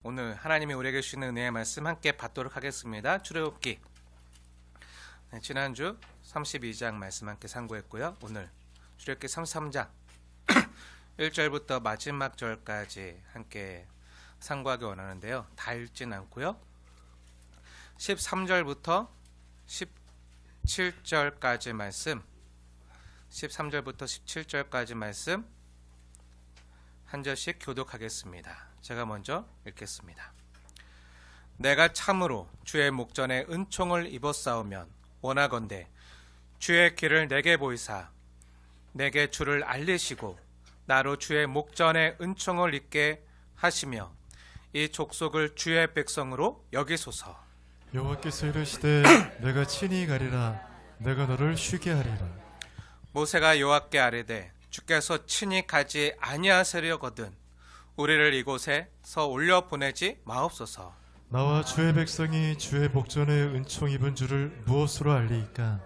오늘 하나님이 우리에게 주시는 은혜의 말씀 함께 받도록 하겠습니다. 출애굽기 지난주 32장 말씀 함께 상고했고요. 오늘 출애굽기 33장 1절부터 마지막 절까지 함께 상고하기 원하는데요. 다 읽진 않고요. 13절부터 17절까지 말씀 13절부터 17절까지 말씀 한 절씩 교독하겠습니다. 제가 먼저 읽겠습니다. 내가 참으로 주의 목전에 은총을 입었사오면 원하건대 주의 길을 내게 보이사 내게 주를 알리시고 나로 주의 목전에 은총을 입게 하시며 이 족속을 주의 백성으로 여기소서. 여호와께서 이르시되 내가 친히 가리라 내가 너를 쉬게 하리라. 모세가 여호와께 아뢰되 주께서 친히 가지 아니하시려거든 우리를 이곳에서 올려 보내지 마옵소서. 나와 주의 백성이 주의 목전에 은총 입은 줄을 무엇으로 알리이까?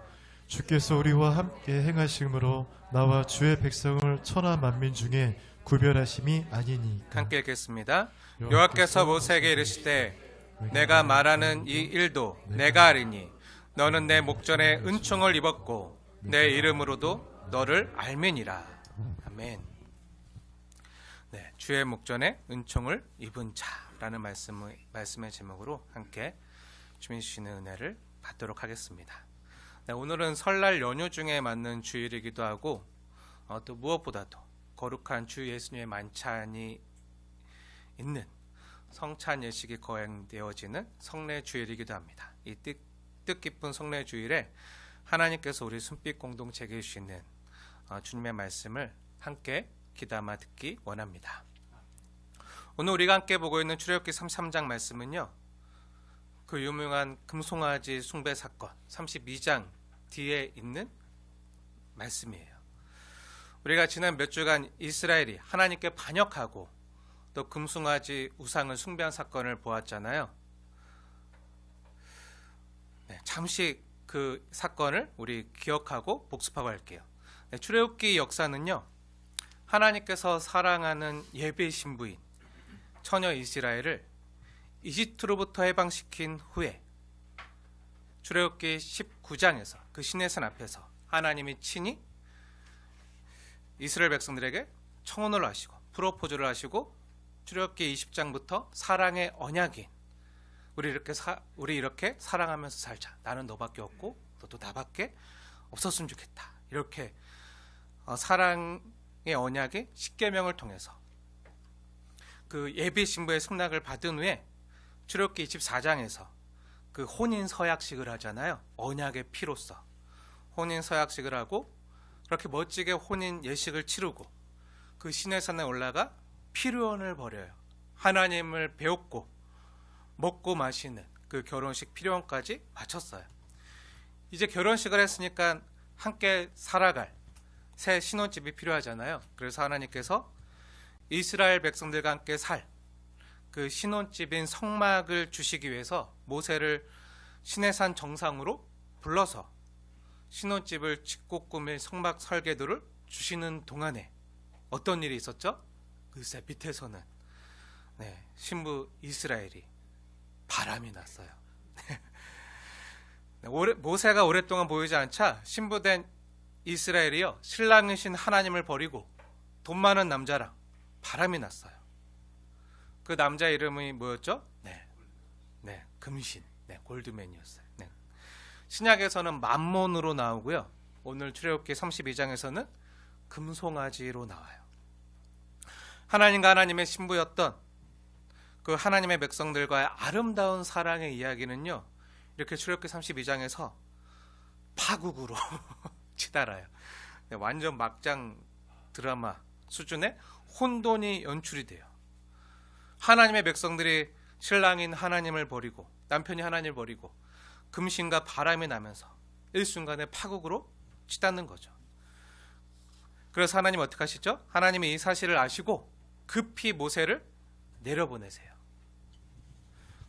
주께서 우리와 함께 행하심으로 나와 주의 백성을 천하 만민 중에 구별하심이 아니니까. 함께 읽겠습니다. 여호와께서 모세에게 이르시되 내가 말하는 이 일도 내가 아리니 너는 내 목전에 은총을 입었고 내 이름으로도 너를 알미니라. 아멘. 네, 주의 목전에 은총을 입은 자라는 말씀의 제목으로 함께 주님 주시는 은혜를 받도록 하겠습니다. 네, 오늘은 설날 연휴 중에 맞는 주일이기도 하고 또 무엇보다도 거룩한 주 예수님의 만찬이 있는 성찬 예식이 거행되어지는 성례 주일이기도 합니다. 이 뜻깊은 성례 주일에 하나님께서 우리 순빛 공동체에게 주시는 주님의 말씀을 함께 귀담아 듣기 원합니다. 오늘 우리가 함께 보고 있는 출애굽기 33장 말씀은요, 그 유명한 금송아지 숭배 사건 32장 뒤에 있는 말씀이에요. 우리가 지난 몇 주간 이스라엘이 하나님께 반역하고 또 금송아지 우상을 숭배한 사건을 보았잖아요. 네, 잠시 그 사건을 우리 기억하고 복습하고 할게요. 네, 출애굽기 역사는요, 하나님께서 사랑하는 예배 신부인 처녀 이스라엘을 이집트로부터 해방시킨 후에 출애굽기 19장에서 그 시내산 앞에서 하나님이 친히 이스라엘 백성들에게 청혼을 하시고 프로포즈를 하시고 출애굽기 20장부터 사랑의 언약인 우리 이렇게 사랑하면서 살자. 나는 너밖에 없고 너도 나밖에 없었으면 좋겠다. 이렇게 사랑의 언약의 십계명을 통해서 그 예비 신부의 승낙을 받은 후에 출애굽기 24장에서 그 혼인 서약식을 하잖아요. 언약의 피로써 혼인 서약식을 하고 그렇게 멋지게 혼인 예식을 치르고 그 시내산에 올라가 피로연을 벌여요. 하나님을 배웠고 먹고 마시는 그 결혼식 피로연까지 마쳤어요. 이제 결혼식을 했으니까 함께 살아갈 새 신혼집이 필요하잖아요. 그래서 하나님께서 이스라엘 백성들과 함께 살 그 신혼집인 성막을 주시기 위해서 모세를 시내산 정상으로 불러서 신혼집을 짓고 꾸밀 성막 설계도를 주시는 동안에 어떤 일이 있었죠? 글쎄 밑에서는 신부 이스라엘이 바람이 났어요. 모세가 오랫동안 보이지 않자 신부된 이스라엘이요, 신랑이신 하나님을 버리고 돈 많은 남자랑 바람이 났어요. 그 남자 이름이 뭐였죠? 금신, 골드맨이었어요. 신약에서는 맘몬으로 나오고요, 오늘 출애굽기 32장에서는 금송아지로 나와요. 하나님과 하나님의 신부였던 그 하나님의 백성들과의 아름다운 사랑의 이야기는요, 이렇게 출애굽기 32장에서 파국으로 치달아요. 완전 막장 드라마 수준의 혼돈이 연출이 돼요. 하나님의 백성들이 신랑인 하나님을 버리고 남편이 하나님을 버리고 금신과 바람이 나면서 일순간에 파국으로 치닫는 거죠. 그래서 하나님 어떻게 하시죠? 하나님이 이 사실을 아시고 급히 모세를 내려보내세요.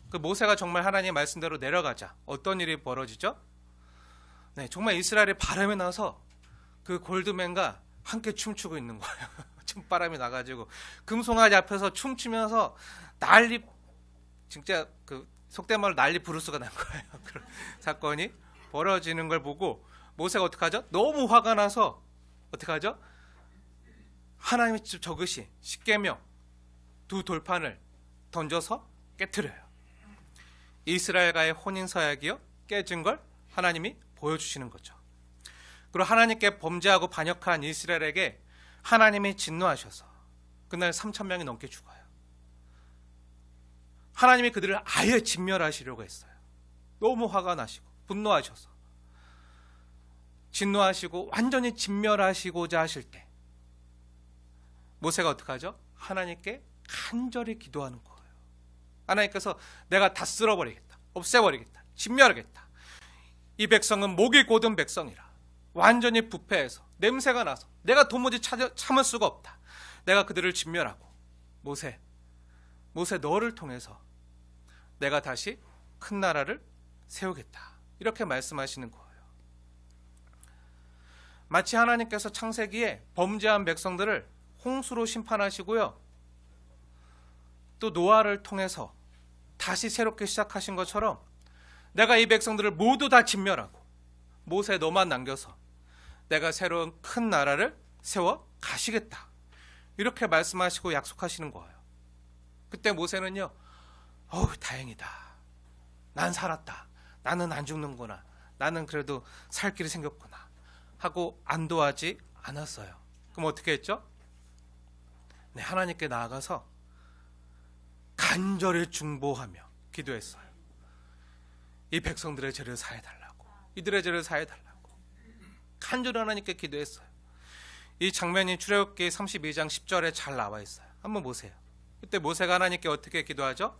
그 모세가 정말 하나님의 말씀대로 내려가자 어떤 일이 벌어지죠? 정말 이스라엘이 바람이 나서 그 골드맨과 함께 춤추고 있는 거예요. 춤바람이 나가지고 금송아지 앞에서 춤추면서 난리 진짜 그 속된 말로 난리 부르스가 난 거예요. 그런 사건이 벌어지는 걸 보고 모세가 어떡하죠? 너무 화가 나서 어떡하죠? 하나님이 직접 적으신 십계명 두 돌판을 던져서 깨트려요. 이스라엘과의 혼인 서약이요 깨진 걸 하나님이 보여주시는 거죠. 그리고 하나님께 범죄하고 반역한 이스라엘에게 하나님이 진노하셔서 그날 3,000명이 넘게 죽어요. 하나님이 그들을 아예 진멸하시려고 했어요. 너무 화가 나시고 분노하셔서 진노하시고 완전히 진멸하시고자 하실 때 모세가 어떡하죠? 하나님께 간절히 기도하는 거예요. 하나님께서 내가 다 쓸어버리겠다, 없애버리겠다, 진멸하겠다. 이 백성은 목이 곧은 백성이라 완전히 부패해서 냄새가 나서 내가 도무지 참을 수가 없다. 내가 그들을 진멸하고 모세 너를 통해서 내가 다시 큰 나라를 세우겠다. 이렇게 말씀하시는 거예요. 마치 하나님께서 창세기에 범죄한 백성들을 홍수로 심판하시고요. 또 노아를 통해서 다시 새롭게 시작하신 것처럼 내가 이 백성들을 모두 다 진멸하고 모세 너만 남겨서 내가 새로운 큰 나라를 세워 가시겠다. 이렇게 말씀하시고 약속하시는 거예요. 그때 모세는요. 다행이다. 난 살았다. 나는 안 죽는구나. 나는 그래도 살 길이 생겼구나. 하고 안도하지 않았어요. 그럼 어떻게 했죠? 네, 하나님께 나아가서 간절히 중보하며 기도했어요. 이 백성들의 죄를 사해달라고, 이들의 죄를 사해달라고 간절히 하나님께 기도했어요. 이 장면이 출애굽기 32장 10절에 잘 나와 있어요. 한번 보세요. 그때 모세가 하나님께 어떻게 기도하죠?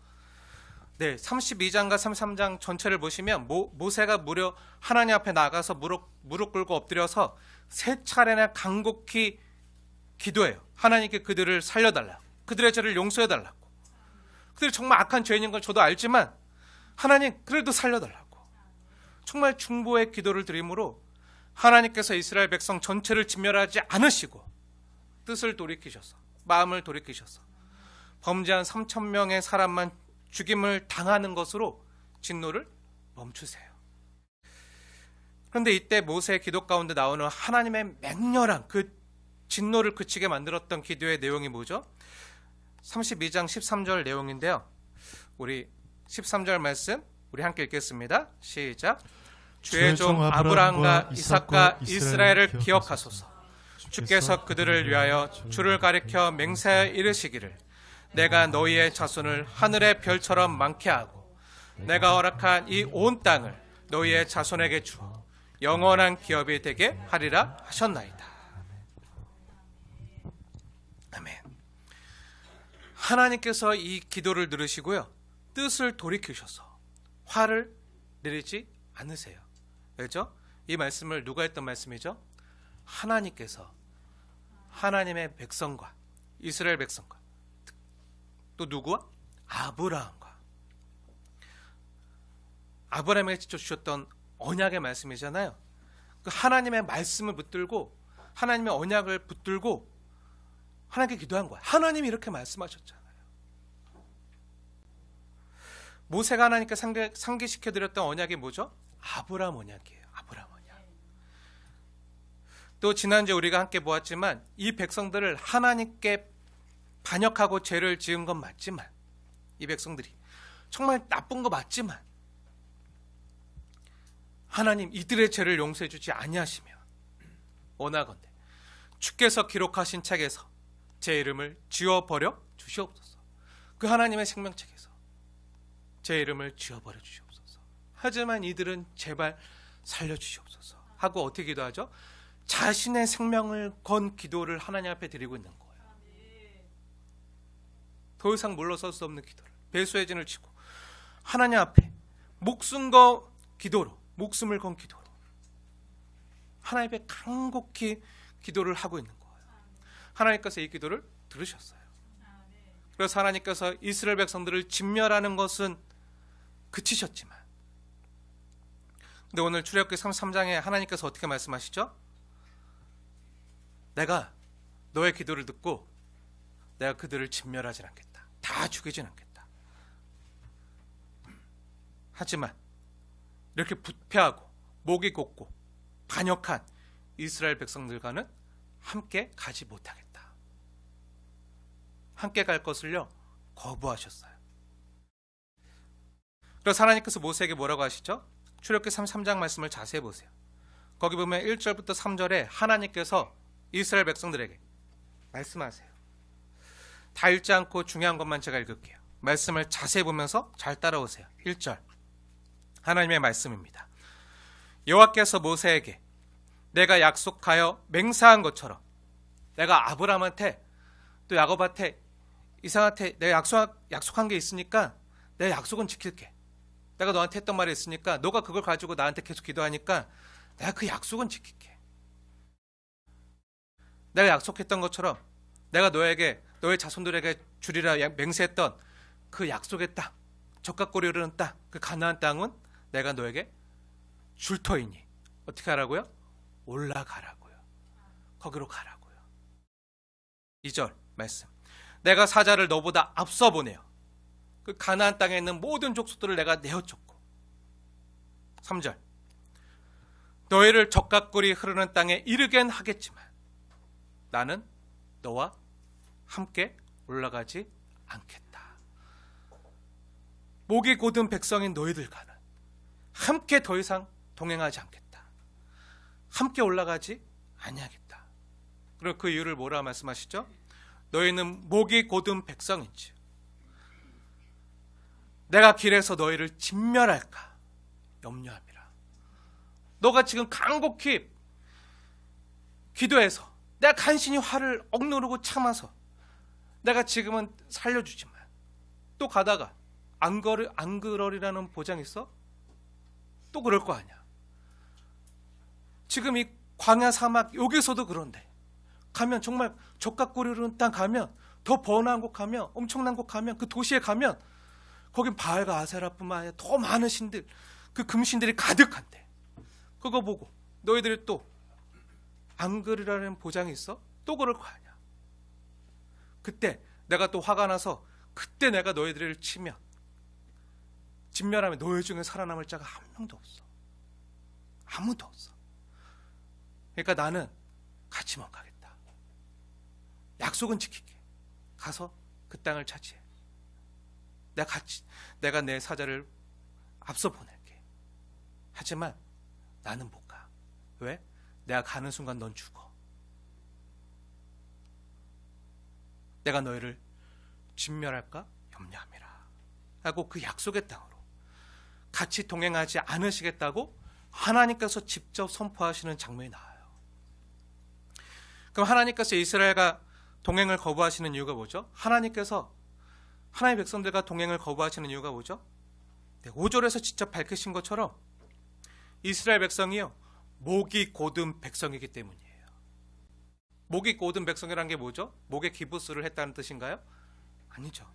네, 32장과 33장 전체를 보시면 모세가 무려 하나님 앞에 나가서 무릎 꿇고 엎드려서 3차례나 간곡히 기도해요. 하나님께 그들을 살려달라고, 그들의 죄를 용서해달라고. 그들이 정말 악한 죄인인 걸 저도 알지만 하나님 그래도 살려달라고 정말 중보의 기도를 드림으로 하나님께서 이스라엘 백성 전체를 진멸하지 않으시고 뜻을 돌이키셔서 마음을 돌이키셔서 범죄한 3,000명의 사람만 죽임을 당하는 것으로 진노를 멈추세요. 그런데 이때 모세의 기도 가운데 나오는 하나님의 맹렬한 그 진노를 그치게 만들었던 기도의 내용이 뭐죠? 32장 13절 내용인데요. 우리 13절 말씀 우리 함께 읽겠습니다. 시작. 주의 종 아브라함과 이삭과 이스라엘을 기억하소서. 주께서 그들을 위하여 주를 가리켜 맹세하여 이르시기를 내가 너희의 자손을 하늘의 별처럼 많게 하고 내가 허락한 이 온 땅을 너희의 자손에게 주어 영원한 기업이 되게 하리라 하셨나이다. 아멘. 하나님께서 이 기도를 들으시고요. 뜻을 돌이키셔서 화를 내리지 않으세요. 왜죠? 이 말씀을 누가 했던 말씀이죠? 하나님께서 하나님의 백성과 이스라엘 백성과 또 누구와? 아브라함과 아브라함에게 직접 주셨던 언약의 말씀이잖아요. 그 하나님의 말씀을 붙들고 하나님의 언약을 붙들고 하나님께 기도한 거야. 하나님이 이렇게 말씀하셨잖아요. 모세가 하나님께 상기시켜드렸던 언약이 뭐죠? 아브라함 언약이에요. 아브라함 언약. 또 지난주에 우리가 함께 보았지만 이 백성들을 하나님께 반역하고 죄를 지은 건 맞지만 이 백성들이 정말 나쁜 거 맞지만 하나님 이들의 죄를 용서해 주지 아니하시며 원하건대 주께서 기록하신 책에서 제 이름을 지워버려 주시옵소서. 그 하나님의 생명책에서 제 이름을 지워버려 주시옵소서. 하지만 이들은 제발 살려주시옵소서 하고 어떻게 기도하죠? 자신의 생명을 건 기도를 하나님 앞에 드리고 있는 거예요. 더 이상 물러설 수 없는 기도를 배수의 진을 치고 하나님 앞에 목숨 건 기도로 목숨을 건 기도로 하나님 앞에 간곡히 기도를 하고 있는 거예요. 하나님께서 이 기도를 들으셨어요. 그래서 하나님께서 이스라엘 백성들을 진멸하는 것은 그치셨지만 근데 오늘 출애굽기 33장에 하나님께서 어떻게 말씀하시죠? 내가 너의 기도를 듣고 내가 그들을 진멸하진 않겠다. 다 죽이진 않겠다. 하지만 이렇게 부패하고 목이 곧고 반역한 이스라엘 백성들과는 함께 가지 못하겠다. 함께 갈 것을요 거부하셨어요. 그래서 하나님께서 모세에게 뭐라고 하시죠? 출애굽기 33장 말씀을 자세히 보세요. 거기 보면 1절부터 3절에 하나님께서 이스라엘 백성들에게 말씀하세요. 다 읽지 않고 중요한 것만 제가 읽을게요. 말씀을 자세히 보면서 잘 따라오세요. 1절 하나님의 말씀입니다. 여호와께서 모세에게 내가 약속하여 맹세한 것처럼 내가 아브라함한테 또 야곱한테 이삭한테 내가 약속한 게 있으니까 내 약속은 지킬게. 내가 너한테 했던 말이 있으니까 너가 그걸 가지고 나한테 계속 기도하니까 내가 그 약속은 지킬게. 내가 약속했던 것처럼 내가 너에게 너의 자손들에게 주리라 맹세했던 그 약속의 땅, 젖과 꿀이 흐르는 땅, 그 가나안 땅은 내가 너에게 줄 터이니 어떻게 하라고요? 올라가라고요. 거기로 가라고요. 2절 말씀. 내가 사자를 너보다 앞서 보내요. 그 가나안 땅에 있는 모든 족속들을 내가 내어쫓고. 3절. 너희를 젖과 꿀이 흐르는 땅에 이르겐 하겠지만 나는 너와 함께 올라가지 않겠다. 목이 곧은 백성인 너희들과는 함께 더 이상 동행하지 않겠다. 함께 올라가지 아니하겠다. 그리고 그 이유를 뭐라 말씀하시죠? 너희는 목이 곧은 백성인지 내가 길에서 너희를 진멸할까 염려함이라. 너가 지금 간곡히 기도해서 내가 간신히 화를 억누르고 참아서 내가 지금은 살려주지만 또 가다가 안 그러리라는 보장 있어? 또 그럴 거 아니야. 지금 이 광야 사막 여기서도 그런데 가면 정말 젖과 꿀이 흐르는 땅 가면 더 번화한 곳 가면 엄청난 곳 가면 그 도시에 가면 거긴 바알과 아세라뿐만 아니라 더 많은 신들 그 금신들이 가득한데 그거 보고 너희들이 또 안 그러리라는 보장이 있어? 또 그럴 거 아니야. 그때 내가 또 화가 나서 그때 내가 너희들을 치면 진멸하면 너희 중에 살아남을 자가 한 명도 없어. 아무도 없어. 그러니까 나는 같이 못 가겠다. 약속은 지킬게. 가서 그 땅을 차지해. 내가 내 사자를 앞서 보낼게. 하지만 나는 못 가. 왜? 내가 가는 순간 넌 죽어. 내가 너희를 진멸할까 염려함이라 하고 그 약속의 땅으로 같이 동행하지 않으시겠다고 하나님께서 직접 선포하시는 장면이 나와요. 그럼 하나님께서 이스라엘과 동행을 거부하시는 이유가 뭐죠? 하나님께서 하나님의 백성들과 동행을 거부하시는 이유가 뭐죠? 5절에서 직접 밝히신 것처럼 이스라엘 백성이요 목이 곧은 백성이기 때문이에요. 목이 곧은 백성이라는 게 뭐죠? 목에 기부스를 했다는 뜻인가요? 아니죠.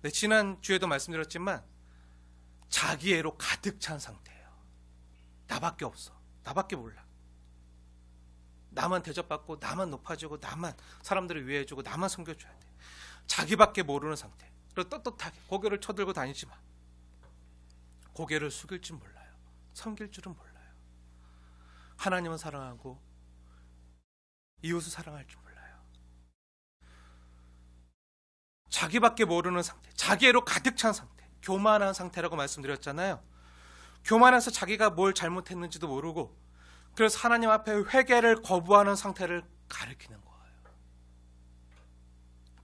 네, 지난 주에도 말씀드렸지만 자기애로 가득 찬 상태예요. 나밖에 없어. 나밖에 몰라. 나만 대접받고 나만 높아지고 나만 사람들을 위해주고 나만 섬겨줘야 돼. 자기밖에 모르는 상태. 그리고 떳떳하게 고개를 쳐들고 다니지만 고개를 숙일 줄 몰라요. 섬길 줄은 몰라요. 하나님은 사랑하고 이웃을 사랑할 줄 몰라요. 자기밖에 모르는 상태, 자기애로 가득 찬 상태, 교만한 상태라고 말씀드렸잖아요. 교만해서 자기가 뭘 잘못했는지도 모르고 그래서 하나님 앞에 회개를 거부하는 상태를 가리키는 거예요.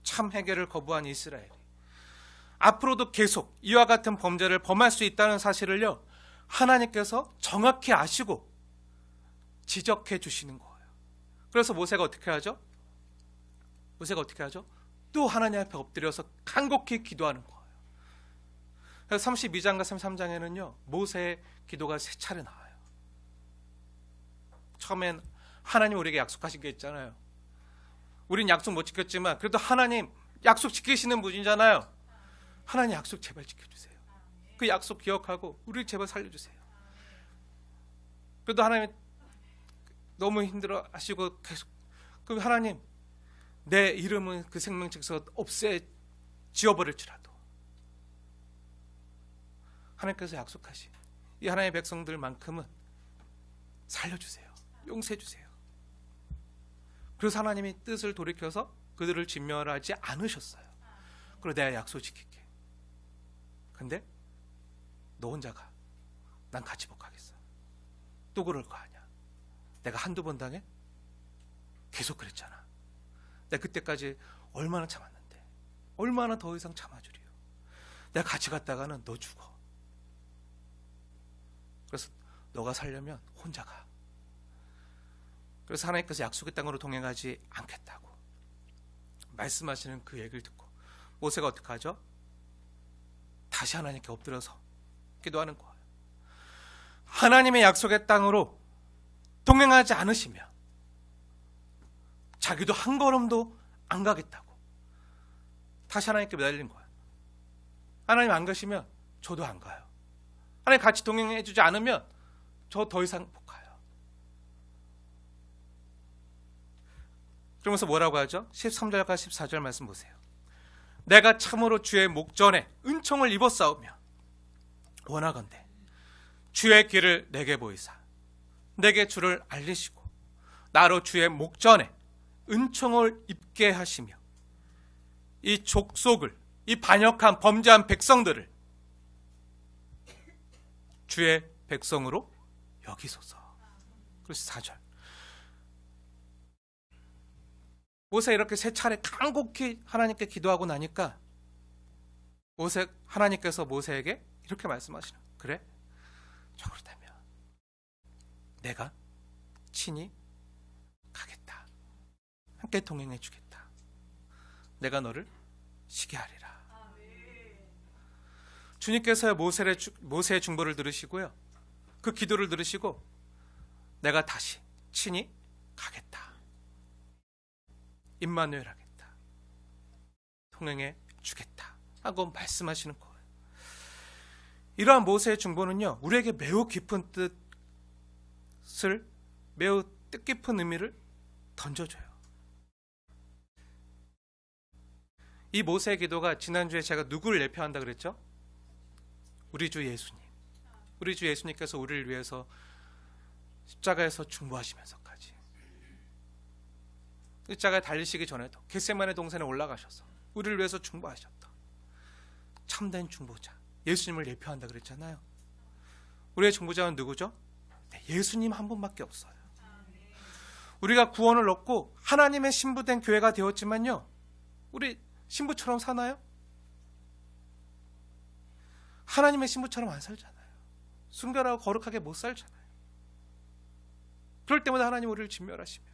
참 회개를 거부한 이스라엘이 앞으로도 계속 이와 같은 범죄를 범할 수 있다는 사실을요 하나님께서 정확히 아시고 지적해 주시는 거예요. 그래서 모세가 어떻게 하죠? 또 하나님 앞에 엎드려서 간곡히 기도하는 거예요. 그래서 32장과 33장에는요 모세의 기도가 3차례 나와요. 처음엔 하나님 우리에게 약속하신 게 있잖아요. 우린 약속 못 지켰지만 그래도 하나님 약속 지키시는 분이잖아요. 하나님 약속 제발 지켜주세요. 그 약속 기억하고 우리를 제발 살려주세요. 그래도 하나님 너무 힘들어 하시고 계속 그 하나님 내 이름은 그 생명책에서 지워버릴지라도 하나님께서 약속하신 이 하나님의 백성들만큼은 살려주세요. 용서해주세요. 그래서 하나님이 뜻을 돌이켜서 그들을 진멸하지 않으셨어요. 그리고 내가 약속 지킬게. 근데 너 혼자 가. 난 같이 못 가겠어. 또 그럴 거 아니야. 내가 한두 번 당해? 계속 그랬잖아. 내가 그때까지 얼마나 참았는데 얼마나 더 이상 참아주리요. 내가 같이 갔다가는 너 죽어. 그래서 너가 살려면 혼자 가. 그래서 하나님께서 약속의 땅으로 동행하지 않겠다고 말씀하시는 그 얘기를 듣고 모세가 어떻게 하죠? 다시 하나님께 엎드려서 기도하는 거예요. 하나님의 약속의 땅으로 동행하지 않으시면 자기도 한 걸음도 안 가겠다고 다시 하나님께 매달린 거예요. 하나님 안 가시면 저도 안 가요. 하나님 같이 동행해 주지 않으면 저 더 이상 못 가요. 그러면서 뭐라고 하죠? 13절과 14절 말씀 보세요. 내가 참으로 주의 목전에 은총을 입었사오며 원하건대 주의 길을 내게 보이사 내게 주를 알리시고 나로 주의 목전에 은총을 입게 하시며 이 족속을 이 반역한 범죄한 백성들을 주의 백성으로 여기소서. 그래서 4절 모세 이렇게 세 차례 간곡히 하나님께 기도하고 나니까 하나님께서 모세에게 이렇게 말씀하시는 거예요. 그래? 저 그렇다면 내가 친히 가겠다. 함께 동행해 주겠다. 내가 너를 쉬게 하리라. 주님께서 모세의 중보를 들으시고요. 그 기도를 들으시고 내가 다시 친히 가겠다. 임마누엘 하겠다. 동행해 주겠다. 하고 말씀하시는 거예요. 이러한 모세의 중보는요. 우리에게 매우 깊은 매우 뜻깊은 의미를 던져줘요. 이 모세의 기도가 지난주에 제가 누구를 예표한다 그랬죠? 우리 주 예수님. 우리 주 예수님께서 우리를 위해서 십자가에서 중보하시면서까지 십자가에 달리시기 전에도 겟세마네 동산에 올라가셔서 우리를 위해서 중보하셨다. 참된 중보자 예수님을 예표한다 그랬잖아요. 우리의 중보자는 누구죠? 네, 예수님 한 분밖에 없어요. 우리가 구원을 얻고 하나님의 신부된 교회가 되었지만요. 우리 신부처럼 사나요? 하나님의 신부처럼 안 살잖아요. 순결하고 거룩하게 못 살잖아요. 그럴 때마다 하나님 우리를 진멸하시며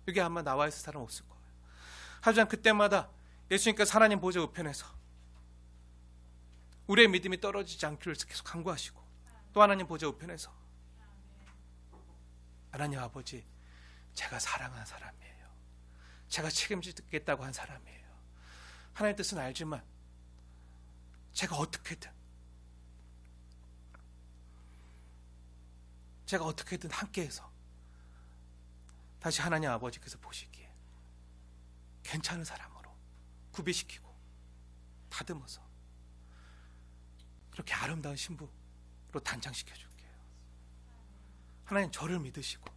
여기 아마 나와 있을 사람 없을 거예요. 하지만 그때마다 예수님께서 하나님 보좌 우편에서 우리의 믿음이 떨어지지 않기를 계속 간구하시고 또 하나님 보좌 우편에서 하나님 아버지 제가 사랑한 사람이에요. 제가 책임지겠다고 한 사람이에요. 하나님의 뜻은 알지만 제가 어떻게든 함께해서 다시 하나님 아버지께서 보시기에 괜찮은 사람으로 구비시키고 다듬어서 그렇게 아름다운 신부로 단장시켜 줄게요. 하나님 저를 믿으시고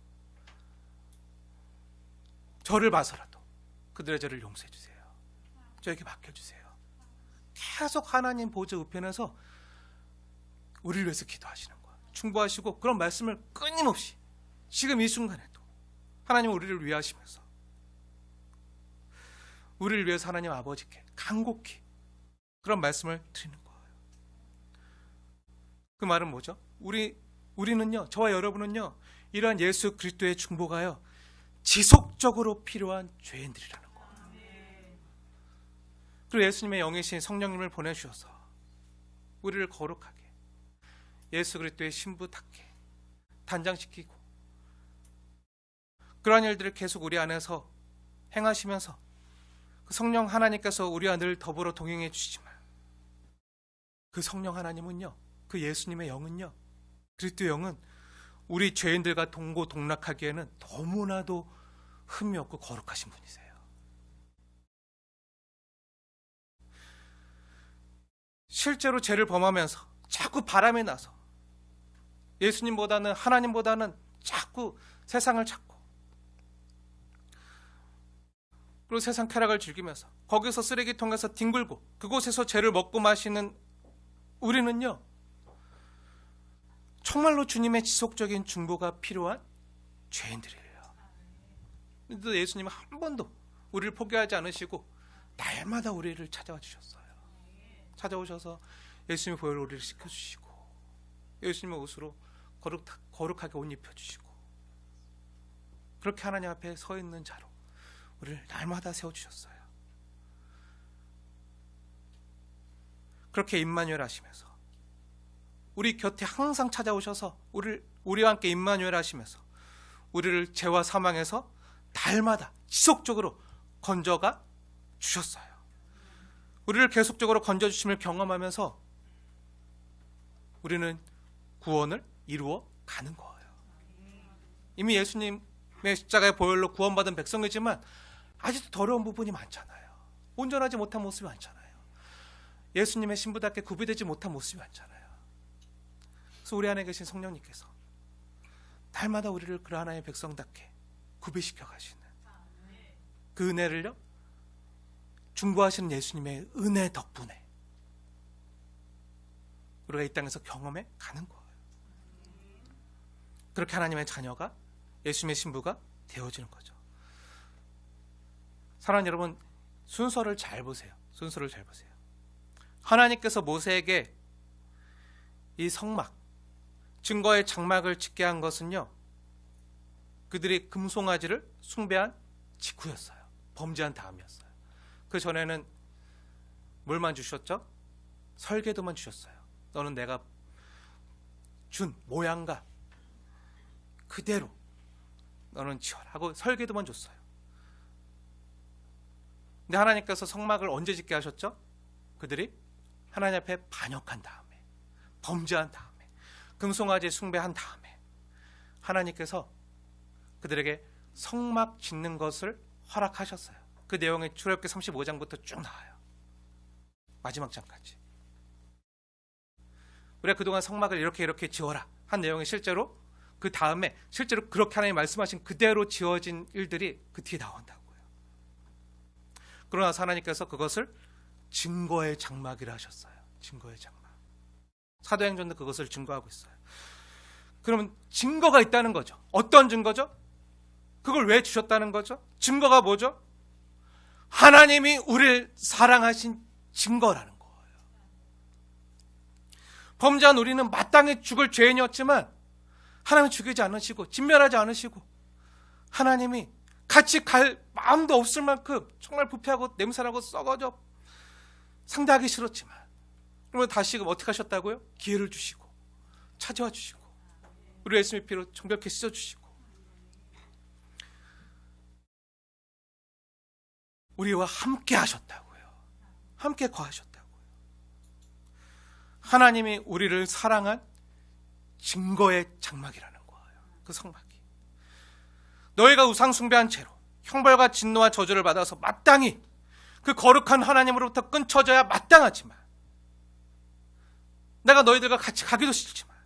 저를 봐서라도 그들의 죄를 용서해 주세요. 저에게 맡겨주세요. 계속 하나님 보좌 우편에서 우리를 위해서 기도하시는 거예요. 충보하시고 그런 말씀을 끊임없이 지금 이 순간에도 하나님 우리를 위하시면서 우리를 위해서 하나님 아버지께 간곡히 그런 말씀을 드리는 거예요. 그 말은 뭐죠? 우리는요, 저와 여러분은요, 이러한 예수 그리스도의 중보가요 지속적으로 필요한 죄인들이라는 거예요. 그리고 예수님의 영이신 성령님을 보내주셔서 우리를 거룩하게 예수 그리스도의 신부답게 단장시키고 그러한 일들을 계속 우리 안에서 행하시면서 그 성령 하나님께서 우리와 늘 더불어 동행해 주시지만 그 성령 하나님은요, 그 예수님의 영은요, 그리스도의 영은 우리 죄인들과 동고동락하기에는 너무나도 흠이 없고 거룩하신 분이세요. 실제로 죄를 범하면서 자꾸 바람이 나서 예수님보다는 하나님보다는 자꾸 세상을 찾고 그리고 세상 쾌락을 즐기면서 거기서 쓰레기통에서 뒹굴고 그곳에서 죄를 먹고 마시는 우리는요, 정말로 주님의 지속적인 중보가 필요한 죄인들이에요. 근데 예수님은 한 번도 우리를 포기하지 않으시고 날마다 우리를 찾아와 주셨어요. 찾아오셔서 예수님의 보혈로 우리를 씻겨주시고 예수님의 옷으로 거룩하게 옷 입혀주시고 그렇게 하나님 앞에 서 있는 자로 우리를 날마다 세워주셨어요. 그렇게 임마누엘 하시면서 우리 곁에 항상 찾아오셔서 우리와 함께 임마누엘 하시면서 우리를 죄와 사망에서 날마다 지속적으로 건져가 주셨어요. 우리를 계속적으로 건져주심을 경험하면서 우리는 구원을 이루어 가는 거예요. 이미 예수님의 십자가의 보혈로 구원받은 백성이지만 아직도 더러운 부분이 많잖아요. 온전하지 못한 모습이 많잖아요. 예수님의 신부답게 구비되지 못한 모습이 많잖아요. 그래서 우리 안에 계신 성령님께서 날마다 우리를 그 하나의 백성답게 구비시켜 가시는 그 은혜를요, 중보하시는 예수님의 은혜 덕분에 우리가 이 땅에서 경험해 가는 거예요. 그렇게 하나님의 자녀가, 예수님의 신부가 되어지는 거죠. 사랑하는 여러분, 순서를 잘 보세요. 순서를 잘 보세요. 하나님께서 모세에게 이 성막, 증거의 장막을 짓게 한 것은요, 그들이 금송아지를 숭배한 직후였어요. 범죄한 다음이었어요. 그 전에는 뭘만 주셨죠? 설계도만 주셨어요. 너는 내가 준 모양과 그대로 너는 지어라 하고 설계도만 줬어요. 근데 하나님께서 성막을 언제 짓게 하셨죠? 그들이 하나님 앞에 반역한 다음에, 범죄한 다음에, 금송아지 숭배한 다음에 하나님께서 그들에게 성막 짓는 것을 허락하셨어요. 그 내용이 출애굽기 35장부터 쭉 나와요. 마지막 장까지. 우리가 그동안 성막을 이렇게 지어라 한 내용이 실제로 그 다음에 실제로 그렇게 하나님 말씀하신 그대로 지어진 일들이 그 뒤에 나온다고요. 그러나 하나님께서 그것을 증거의 장막이라 하셨어요. 증거의 장막. 사도행전도 그것을 증거하고 있어요. 그러면 증거가 있다는 거죠. 어떤 증거죠? 그걸 왜 주셨다는 거죠? 증거가 뭐죠? 하나님이 우리를 사랑하신 증거라는 거예요. 범죄한 우리는 마땅히 죽을 죄인이었지만 하나님이 죽이지 않으시고 진멸하지 않으시고 하나님이 같이 갈 마음도 없을 만큼 정말 부패하고 냄새나고 썩어져 상대하기 싫었지만 그러면 다시금 어떻게 하셨다고요? 기회를 주시고 찾아와 주시고 우리 예수님의 피로 정결케 씻어주시고 우리와 함께 하셨다고요. 함께 거하셨다고요. 하나님이 우리를 사랑한 증거의 장막이라는 거예요. 그 성막이. 너희가 우상 숭배한 채로 형벌과 진노와 저주를 받아서 마땅히 그 거룩한 하나님으로부터 끊쳐져야 마땅하지만 내가 너희들과 같이 가기도 싫지만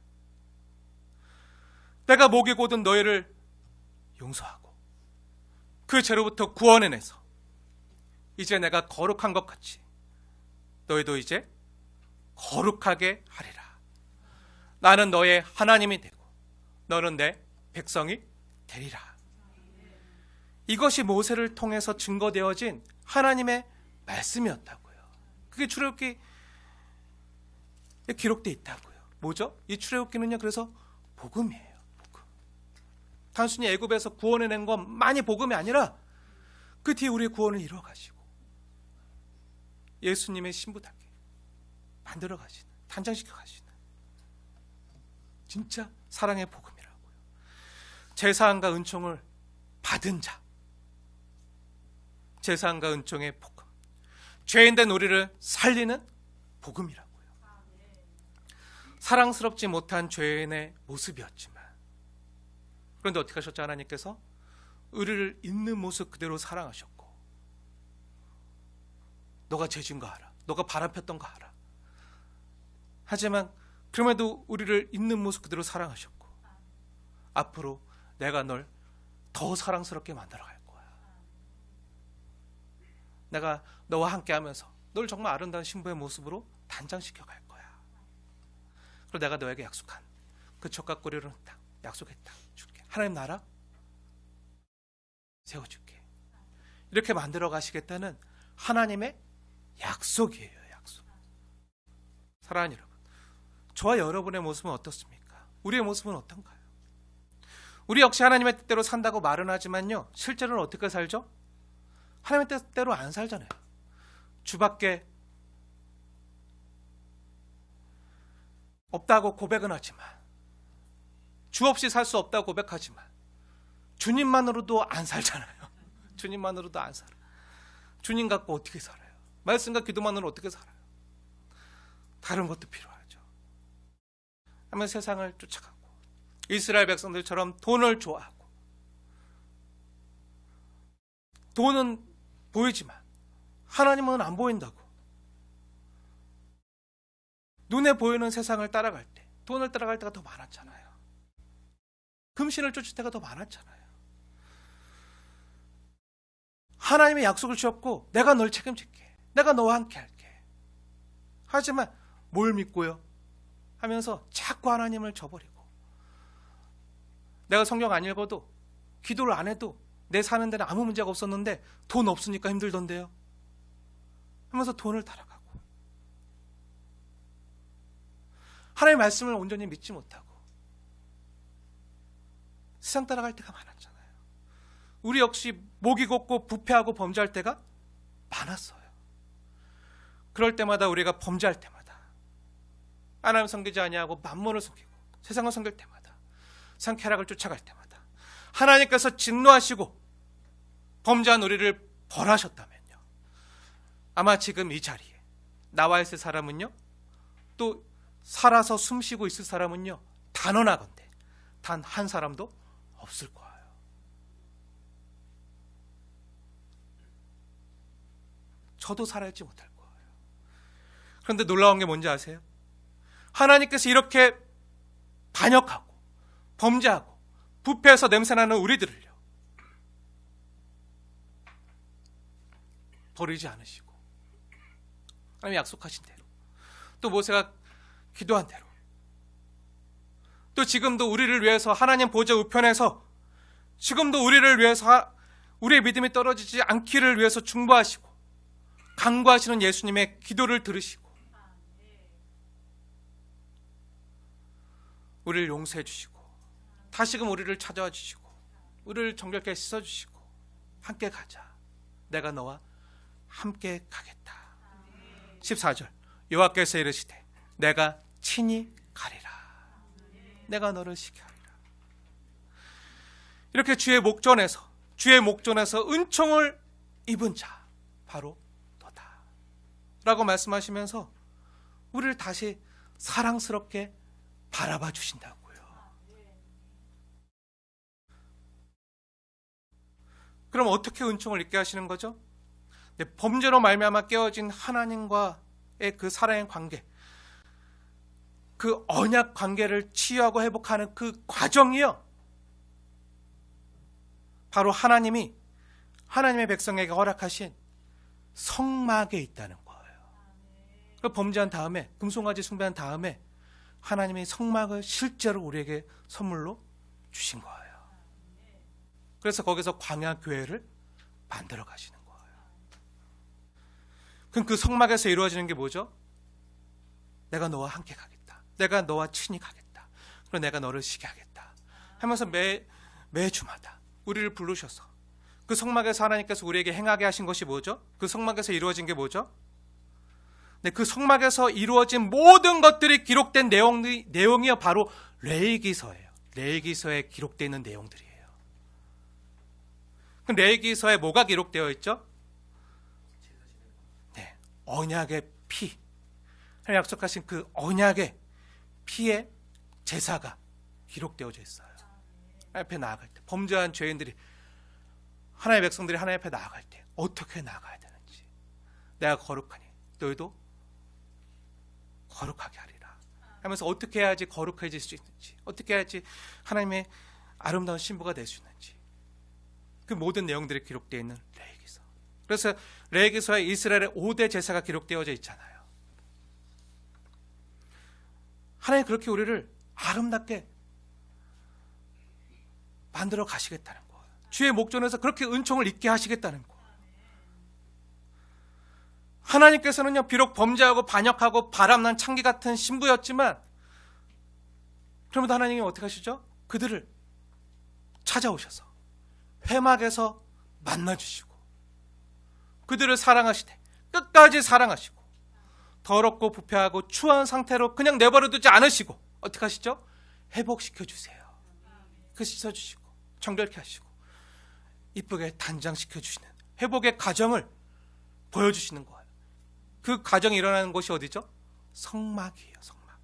내가 목이 곧은 너희를 용서하고 그 죄로부터 구원해내서 이제 내가 거룩한 것 같이 너희도 이제 거룩하게 하리라. 나는 너의 하나님이 되고 너는 내 백성이 되리라. 이것이 모세를 통해서 증거되어진 하나님의 말씀이었다고요. 그게 출애굽기에 기록되어 있다고요. 뭐죠? 이 출애굽기는요, 그래서 복음이에요. 복음. 단순히 애굽에서 구원해낸 것만이 복음이 아니라 그 뒤에 우리의 구원을 이루어 가시고 예수님의 신부답게 만들어 가시는, 단장시켜 가시는 진짜 사랑의 복음이라고요. 제사함과 은총을 받은 자, 제사함과 은총의 복음, 죄인된 우리를 살리는 복음이라고요. 사랑스럽지 못한 죄인의 모습이었지만 그런데 어떻게 하셨죠? 하나님께서 우리를 있는 모습 그대로 사랑하셨고 너가 죄진 거 알아. 너가 바람 폈던 거 알아. 하지만 그럼에도 우리를 있는 모습 그대로 사랑하셨고 앞으로 내가 널 더 사랑스럽게 만들어 갈 거야. 내가 너와 함께 하면서 널 정말 아름다운 신부의 모습으로 단장시켜 갈 거야. 그리고 내가 너에게 약속한 그 젖과 꿀이로는 딱 약속했다 줄게. 하나님 나라 세워줄게. 이렇게 만들어 가시겠다는 하나님의 약속이에요. 약속. 사랑하는 여러분, 저와 여러분의 모습은 어떻습니까? 우리의 모습은 어떤가요? 우리 역시 하나님의 뜻대로 산다고 말은 하지만요, 실제로는 어떻게 살죠? 하나님의 뜻대로 안 살잖아요. 주밖에 없다고 고백은 하지만, 주 없이 살 수 없다고 고백하지만 주님만으로도 안 살잖아요. 주님만으로도 안 살아. 주님 갖고 어떻게 살아요? 말씀과 기도만으로 어떻게 살아요? 다른 것도 필요하죠. 하면 세상을 쫓아가고 이스라엘 백성들처럼 돈을 좋아하고 돈은 보이지만 하나님은 안 보인다고 눈에 보이는 세상을 따라갈 때, 돈을 따라갈 때가 더 많았잖아요. 금신을 쫓을 때가 더 많았잖아요. 하나님의 약속을 주었고 내가 널 책임질게. 내가 너와 함께 할게. 하지만 뭘 믿고요? 하면서 자꾸 하나님을 저버리고 내가 성경 안 읽어도 기도를 안 해도 내 사는 데는 아무 문제가 없었는데 돈 없으니까 힘들던데요. 하면서 돈을 따라가고 하나님의 말씀을 온전히 믿지 못하고 세상 따라갈 때가 많았잖아요. 우리 역시 목이 곱고 부패하고 범죄할 때가 많았어요. 그럴 때마다 우리가 범죄할 때마다 하나님 섬기지 아니하고 만몬을 섬기고 세상을 섬길 때마다 세상 쾌락을 쫓아갈 때마다 하나님께서 진노하시고 범죄한 우리를 벌하셨다면요, 아마 지금 이 자리에 나와 있을 사람은요, 또 살아서 숨쉬고 있을 사람은요, 단언하건대 단 한 사람도 없을 거예요. 저도 살아있지 못할 거예요. 그런데 놀라운 게 뭔지 아세요? 하나님께서 이렇게 반역하고 범죄하고 부패해서 냄새나는 우리들을요, 버리지 않으시고 하나님이 약속하신 대로, 또 모세가 기도한 대로, 또 지금도 우리를 위해서 하나님 보좌 우편에서 지금도 우리를 위해서 우리의 믿음이 떨어지지 않기를 위해서 중보하시고 간구하시는 예수님의 기도를 들으시고 우리를 용서해 주시고 다시금 우리를 찾아와 주시고 우리를 정결케 씻어주시고 함께 가자. 내가 너와 함께 가겠다. 14절 여호와께서 이르시되 내가 친히 가리라. 내가 너를 시켜하리라. 이렇게 주의 목전에서 은총을 입은 자 바로 너다 라고 말씀하시면서 우리를 다시 사랑스럽게 바라봐 주신다고요. 그럼 어떻게 은총을 입게 하시는 거죠? 범죄로 말미암아 깨어진 하나님과의 그 사랑의 관계, 그 언약 관계를 치유하고 회복하는 그 과정이요, 바로 하나님이 하나님의 백성에게 허락하신 성막에 있다는 거예요. 범죄한 다음에, 금송아지 숭배한 다음에 하나님이 성막을 실제로 우리에게 선물로 주신 거예요. 그래서 거기서 광야 교회를 만들어 가시는 거예요. 그럼 그 성막에서 이루어지는 게 뭐죠? 내가 너와 함께 가겠다. 내가 너와 친히 가겠다. 그리고 내가 너를 쉬게 하겠다 하면서 매주마다 우리를 부르셔서 그 성막에서 하나님께서 우리에게 행하게 하신 것이 뭐죠? 그 성막에서 이루어진 게 뭐죠? 네, 그 성막에서 이루어진 모든 것들이 기록된 내용이요, 바로 레위기서예요. 레위기서에 기록되어 있는 내용들이에요. 그 레위기서에 뭐가 기록되어 있죠? 네, 언약의 피, 하나님 약속하신 그 언약의 피의 제사가 기록되어져 있어요. 하나님 앞에 나아갈 때, 범죄한 죄인들이, 하나님의 백성들이 하나님 앞에 나아갈 때 어떻게 나아가야 되는지, 내가 거룩하니 너희도 거룩하게 하리라. 하면서 어떻게 해야지 거룩해질 수 있는지, 어떻게 해야지 하나님의 아름다운 신부가 될 수 있는지, 그 모든 내용들이 기록되어 있는 레위기서. 그래서 레위기서에 이스라엘의 5대 제사가 기록되어져 있잖아요. 하나님 그렇게 우리를 아름답게 만들어 가시겠다는 거예요. 주의 목전에서 그렇게 은총을 입게 하시겠다는 거예요. 하나님께서는요, 비록 범죄하고 반역하고 바람난 창기 같은 신부였지만, 그러면도 하나님이 어떻게 하시죠? 그들을 찾아오셔서 회막에서 만나주시고, 그들을 사랑하시되 끝까지 사랑하시고, 더럽고 부패하고 추한 상태로 그냥 내버려두지 않으시고 어떻게 하시죠? 회복시켜주세요. 그 씻어주시고 정결케 하시고 이쁘게 단장시켜주시는 회복의 과정을 보여주시는 거예요. 그 과정이 일어나는 곳이 어디죠? 성막이에요. 성막.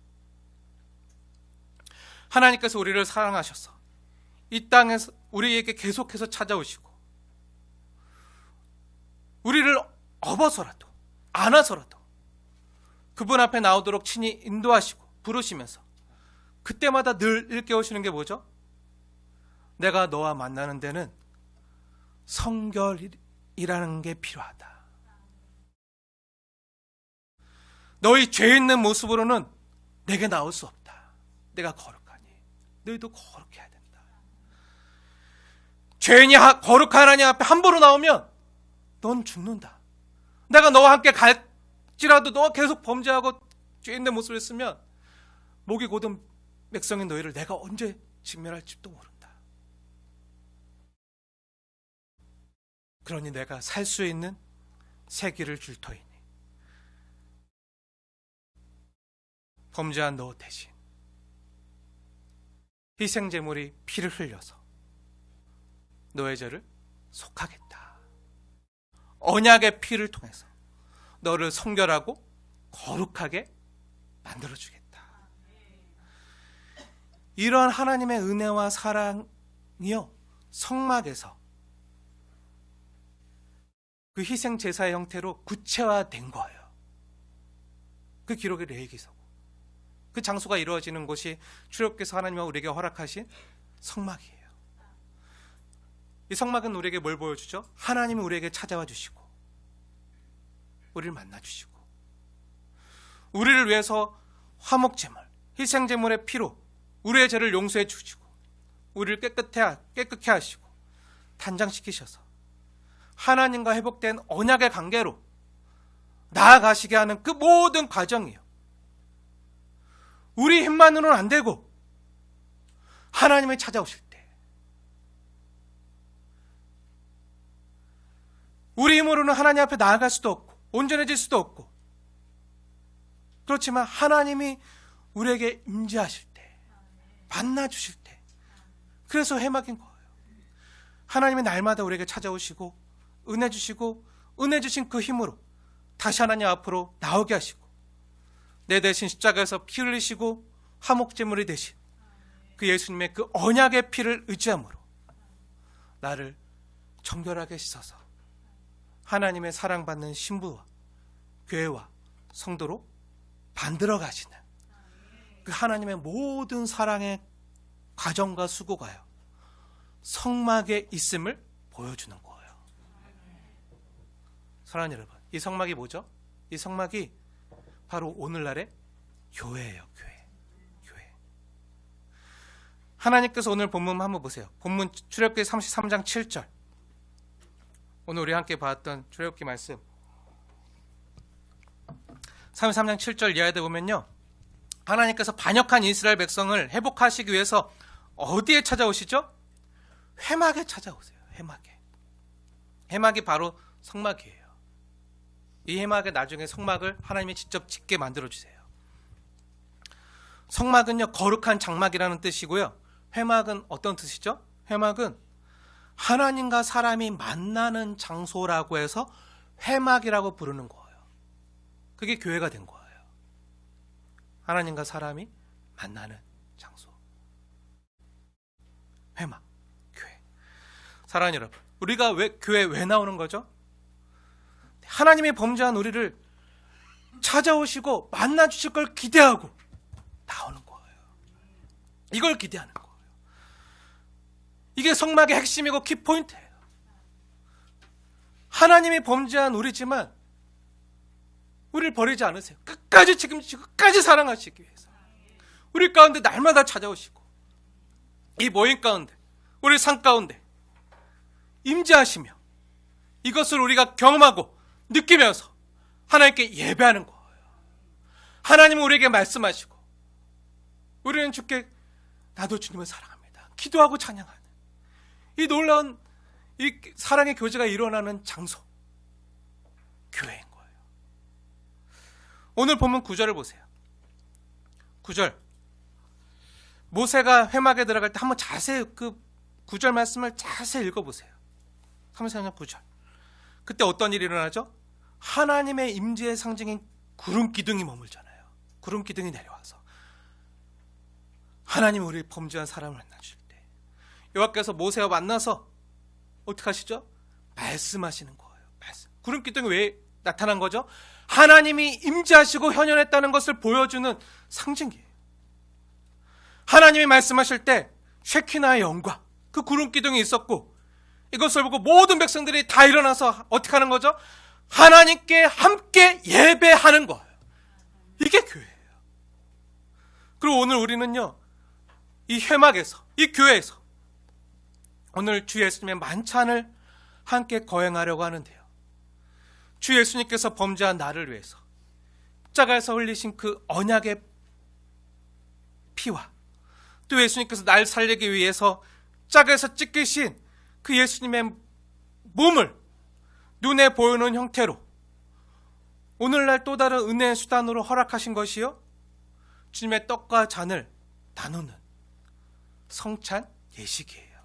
하나님께서 우리를 사랑하셔서 이 땅에서 우리에게 계속해서 찾아오시고, 우리를 업어서라도 안아서라도 그분 앞에 나오도록 친히 인도하시고 부르시면서 그때마다 늘 일깨우시는 게 뭐죠? 내가 너와 만나는 데는 성결이라는 게 필요하다. 너희 죄 있는 모습으로는 내게 나올 수 없다. 내가 거룩하니 너희도 거룩해야 된다. 죄인이 거룩한 하나님 앞에 함부로 나오면 넌 죽는다. 내가 너와 함께 갈지라도 너가 계속 범죄하고 죄 있는 모습을 했으면 목이 곧은 백성인 너희를 내가 언제 직면할지도 모른다. 그러니 내가 살 수 있는 새 길을 줄 터이니 범죄한 너 대신 희생제물이 피를 흘려서 너의 죄를 속하겠다. 언약의 피를 통해서 너를 성결하고 거룩하게 만들어주겠다. 이러한 하나님의 은혜와 사랑이요, 성막에서 그 희생 제사의 형태로 구체화된 거예요. 그 기록이 레위기서고, 그 장소가 이루어지는 곳이 출애굽께서 하나님과 우리에게 허락하신 성막이에요. 이 성막은 우리에게 뭘 보여주죠? 하나님이 우리에게 찾아와 주시고 우리를 만나 주시고 우리를 위해서 화목제물, 희생제물의 피로 우리의 죄를 용서해 주시고 우리를 깨끗해 하시고 단장시키셔서 하나님과 회복된 언약의 관계로 나아가시게 하는 그 모든 과정이요, 우리 힘만으로는 안 되고 하나님이 찾아오실 때, 우리 힘으로는 하나님 앞에 나아갈 수도 없고 온전해질 수도 없고, 그렇지만 하나님이 우리에게 임재하실 때, 만나 주실 때, 그래서 해막인 거예요. 하나님이 날마다 우리에게 찾아오시고 은혜 주시고 은혜 주신 그 힘으로 다시 하나님 앞으로 나오게 하시고 내 대신 십자가에서 피 흘리시고 화목제물이 되신 그 예수님의 그 언약의 피를 의지함으로 나를 정결하게 씻어서 하나님의 사랑받는 신부와 교회와 성도로 만들어 가시는 그 하나님의 모든 사랑의 과정과 수고가요, 성막에 있음을 보여주는 거예요. 사랑하는 여러분, 이 성막이 뭐죠? 이 성막이 바로 오늘날의 교회예요. 교회. 하나님께서 오늘 본문 한번 보세요. 본문 출애굽기 33장 7절. 오늘 우리 함께 봤던 출애굽기 말씀 33장 7절 이하에 보면요, 하나님께서 반역한 이스라엘 백성을 회복하시기 위해서 어디에 찾아오시죠? 회막에 찾아오세요. 회막이 바로 성막이에요. 이 해막에 나중에 성막을 하나님이 직접 짓게 만들어주세요. 성막은요, 거룩한 장막이라는 뜻이고요, 회막은 어떤 뜻이죠? 회막은 하나님과 사람이 만나는 장소라고 해서 회막이라고 부르는 거예요. 그게 교회가 된 거예요. 하나님과 사람이 만나는 장소, 회막, 교회. 사랑하는 여러분, 우리가 교회에 왜 나오는 거죠? 하나님이 범죄한 우리를 찾아오시고 만나주실 걸 기대하고 이걸 기대하는 거예요. 이게 성막의 핵심이고 키포인트예요. 하나님이 범죄한 우리지만 우리를 버리지 않으세요. 끝까지 책임지시고 끝까지 사랑하시기 위해서 우리 가운데 날마다 찾아오시고 이 모임 가운데 우리 삶 가운데 임재하시며 이것을 우리가 경험하고 느끼면서 하나님께 예배하는 거예요. 하나님은 우리에게 말씀하시고 우리는 주께 나도 주님을 사랑합니다. 기도하고 찬양하는 이 놀라운 이 사랑의 교제가 일어나는 장소 교회인 거예요. 오늘 본문 9절을 보세요. 9절 모세가 회막에 들어갈 때 한번 자세히 그 9절 말씀을 자세히 읽어보세요. 3장 9절 그때 어떤 일이 일어나죠? 하나님의 임재의 상징인 구름 기둥이 머물잖아요. 구름 기둥이 내려와서 하나님이 우리 범죄한 사람을 만나실 때 여호와께서 모세와 만나서 어떻게 하시죠? 말씀하시는 거예요. 구름 기둥이 왜 나타난 거죠? 하나님이 임재하시고 현현했다는 것을 보여주는 상징이에요. 하나님이 말씀하실 때 쉐키나의 영광, 그 구름 기둥이 있었고 이것을 보고 모든 백성들이 다 일어나서 어떻게 하는 거죠? 하나님께 함께 예배하는 거예요. 이게 교회예요. 그리고 오늘 우리는요, 이 회막에서, 이 교회에서 오늘 주 예수님의 만찬을 함께 거행하려고 하는데요. 주 예수님께서 범죄한 나를 위해서 십자가에서 흘리신 그 언약의 피와 또 예수님께서 날 살리기 위해서 십자가에서 찢기신 그 예수님의 몸을 눈에 보이는 형태로 오늘날 또 다른 은혜의 수단으로 허락하신 것이요, 주님의 떡과 잔을 나누는 성찬 예식이에요.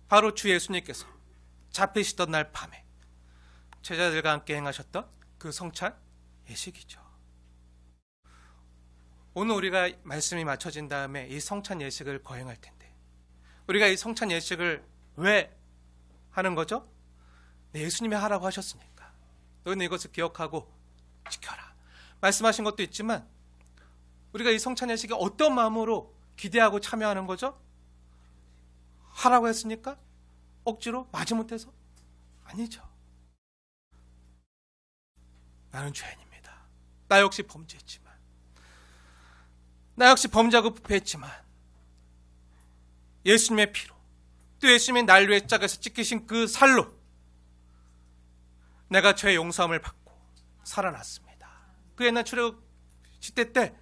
바로 주 예수님께서 잡히시던 날 밤에 제자들과 함께 행하셨던 그 성찬 예식이죠. 오늘 우리가 말씀이 맞춰진 다음에 이 성찬 예식을 거행할 텐데 우리가 이 성찬 예식을 왜 하는 거죠? 예수님이 하라고 하셨으니까 너희는 이것을 기억하고 지켜라 말씀하신 것도 있지만 우리가 이 성찬 예식에 어떤 마음으로 기대하고 참여하는 거죠? 하라고 했으니까? 억지로? 마지못해서? 아니죠. 나는 죄인입니다. 나 역시 범죄했지만 나 역시 범죄하고 부패했지만 예수님의 피로 또 예수님이 날 위해 십자가에서 찢기신 그 살로 내가 죄의 용서함을 받고 살아났습니다. 그 옛날 출애굽 시대 때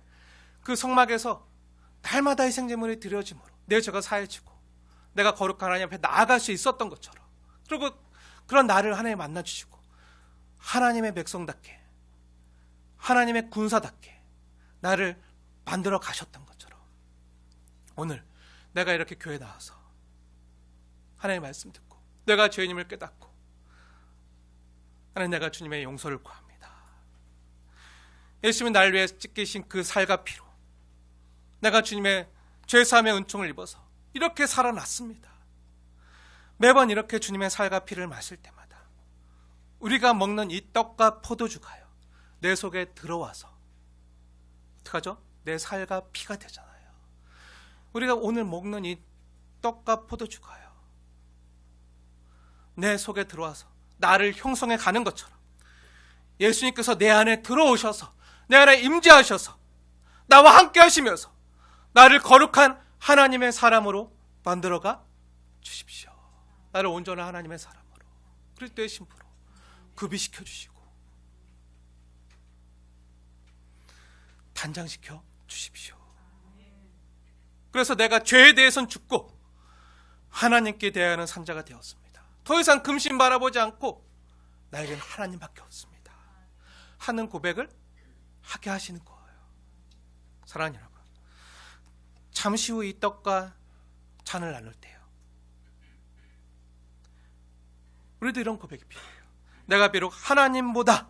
그 성막에서 날마다 희생제물이 드려짐으로 내 죄가 사해지고 내가 거룩한 하나님 앞에 나아갈 수 있었던 것처럼, 그리고 그런 나를 하나님 만나주시고 하나님의 백성답게 하나님의 군사답게 나를 만들어 가셨던 것처럼 오늘 내가 이렇게 교회에 나와서 하나님의 말씀 듣고 내가 죄인임을 깨닫고 하나님 내가 주님의 용서를 구합니다. 예수님이 날 위해 찢기신 그 살과 피로 내가 주님의 죄사함의 은총을 입어서 이렇게 살아났습니다. 매번 이렇게 주님의 살과 피를 마실 때마다 우리가 먹는 이 떡과 포도주가요 내 속에 들어와서 어떡하죠? 내 살과 피가 되잖아요. 우리가 오늘 먹는 이 떡과 포도주가요 내 속에 들어와서 나를 형성해 가는 것처럼 예수님께서 내 안에 들어오셔서 내 안에 임재하셔서 나와 함께 하시면서 나를 거룩한 하나님의 사람으로 만들어가 주십시오. 나를 온전한 하나님의 사람으로 그리스도의 신부로 구비시켜 주시고 단장시켜 주십시오. 그래서 내가 죄에 대해서는 죽고 하나님께 대하는 산자가 되었습니다. 더 이상 금신 바라보지 않고 나에게는 하나님밖에 없습니다 하는 고백을 하게 하시는 거예요. 사랑하는 여러분, 잠시 후 이 떡과 잔을 나눌 때요 우리도 이런 고백이 필요해요. 내가 비록 하나님보다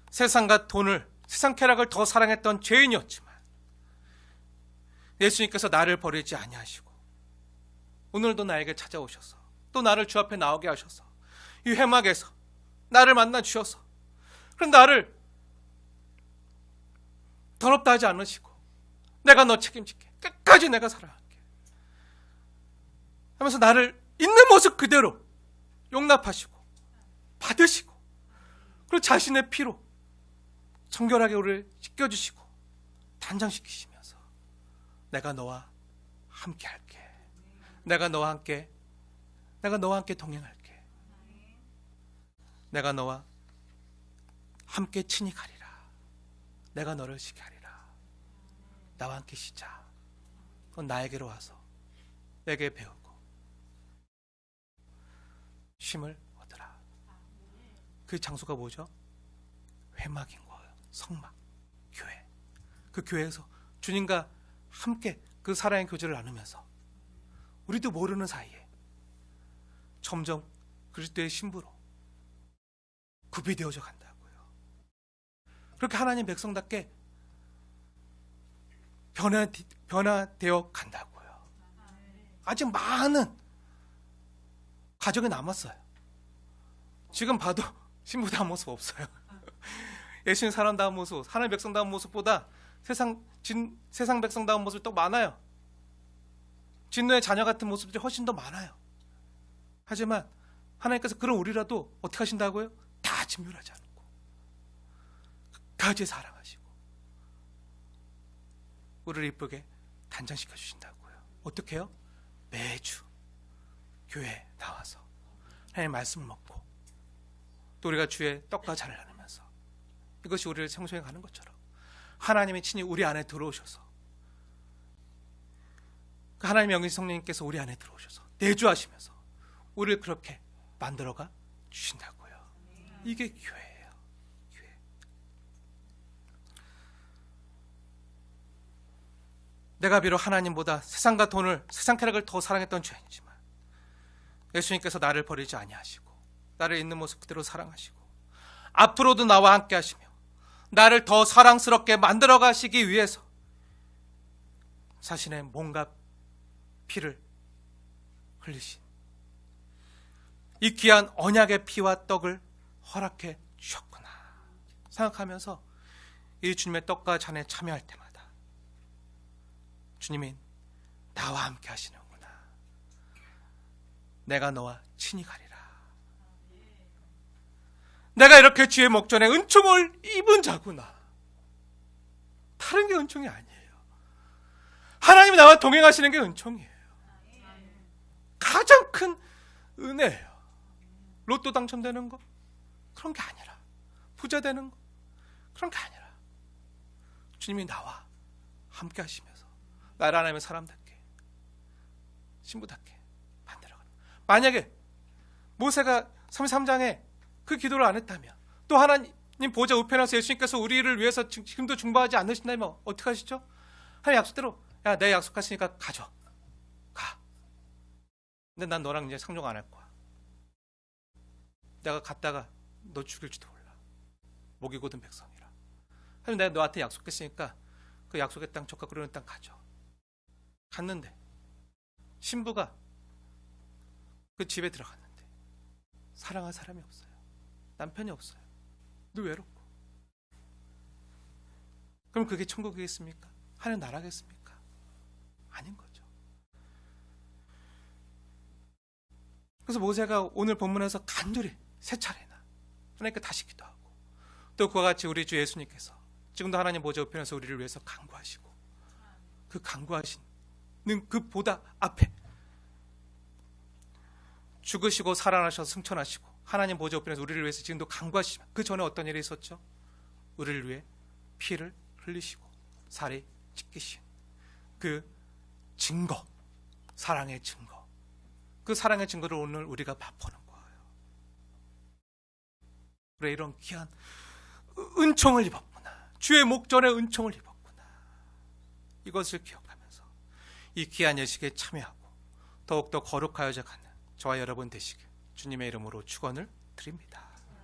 세상과 돈을, 세상 쾌락을 더 사랑했던 죄인이었지만 예수님께서 나를 버리지 아니하시고 오늘도 나에게 찾아오셔서 또 나를 주 앞에 나오게 하셔서 이 회막에서 나를 만나 주셔서 그런 나를 더럽다 하지 않으시고 내가 너 책임질게. 끝까지 내가 사랑할게. 하면서 나를 있는 모습 그대로 용납하시고 받으시고 그리고 자신의 피로 정결하게 우리를 씻겨주시고 단장시키시면서 내가 너와 함께 할게. 내가 너와 함께 동행할게. 내가 너와 함께 친히 가리라. 내가 너를 쉬게 하리라. 나와 함께 쉬자. 그건 나에게로 와서 내게 배우고 쉼을 얻으라. 그 장소가 뭐죠? 회막인 거예요. 성막, 교회. 그 교회에서 주님과 함께 그 사랑의 교제를 나누면서 우리도 모르는 사이에 점점 그리스도의 신부로 구비되어져 간다고요. 그렇게 하나님 백성답게 변화되어 간다고요. 아직 많은 과정이 남았어요. 지금 봐도 신부다운 모습 없어요. 예수님 사람다운 모습, 하나님 백성다운 모습보다 세상 백성다운 모습이 더 많아요. 진노의 자녀 같은 모습들이 훨씬 더 많아요. 하지만 하나님께서 그런 우리라도 어떻게 하신다고요? 다 진멸하지 않고 끝까지 사랑하시고 우리를 이쁘게 단장시켜 주신다고요. 어떻게 해요? 매주 교회에 나와서 하나님의 말씀을 먹고 또 우리가 주의 떡과 잔을 나누면서 이것이 우리를 성소에 가는 것처럼 하나님이 친히 우리 안에 들어오셔서 그 하나님의 영이신 성령님께서 우리 안에 들어오셔서 내주하시면서 우리를 그렇게 만들어가 주신다고요. 이게 교회예요. 교회. 내가 비록 하나님보다 세상과 돈을, 세상 쾌락을 더 사랑했던 죄인이지만 예수님께서 나를 버리지 아니하시고 나를 있는 모습 그대로 사랑하시고 앞으로도 나와 함께 하시며 나를 더 사랑스럽게 만들어 가시기 위해서 자신의 몸과 피를 흘리신 이 귀한 언약의 피와 떡을 허락해 주셨구나 생각하면서 이 주님의 떡과 잔에 참여할 때마다 주님이 나와 함께 하시는구나. 내가 너와 친히 가리라. 내가 이렇게 주의 목전에 은총을 입은 자구나. 다른 게 은총이 아니에요. 하나님이 나와 동행하시는 게 은총이에요. 가장 큰 은혜예요. 로또 당첨되는 거 그런 게 아니라, 부자 되는 거 그런 게 아니라 주님이 나와 함께 하시면서 나를 하나님의 사람답게 신부답게 만들어가는. 만약에 모세가 33장에 그 기도를 안 했다면, 또 하나님 보좌 우편에서 예수님께서 우리를 위해서 지금도 중보하지 않으신다면 어떻게 하시죠? 하나님 약속대로, 야, 내 약속하시니까 가져, 가. 근데 난 너랑 이제 상종 안 할 거야. 내가 갔다가 너 죽일지도 몰라. 목이 곧은 백성이라. 하지만 내가 너한테 약속했으니까 그 약속의 땅, 족과 그르는 땅 가져. 갔는데 신부가 그 집에 들어갔는데 사랑할 사람이 없어요. 남편이 없어요. 늘 외롭고. 그럼 그게 천국이겠습니까? 하늘 나라겠습니까? 아닌 거죠. 그래서 모세가 오늘 본문에서 간절히 세 차례나 하나님께 다시 기도하고, 또 그와 같이 우리 주 예수님께서 지금도 하나님 보좌 우편에서 우리를 위해서 간구하시고, 그 간구하시는 그 보다 앞에 죽으시고 살아나셔서 승천하시고 하나님 보좌 우편에서 우리를 위해서 지금도 간구하시지만 그 전에 어떤 일이 있었죠? 우리를 위해 피를 흘리시고 살이 찢기신 그 증거, 사랑의 증거, 그 사랑의 증거를 오늘 우리가 맛보는 거예요. 그래, 이런 귀한 은총을 입었구나, 주의 목전에 은총을 입었구나, 이것을 기억하면서 이 귀한 예식에 참여하고 더욱더 거룩하여져 가는 저와 여러분 되시길 주님의 이름으로 축원을 드립니다.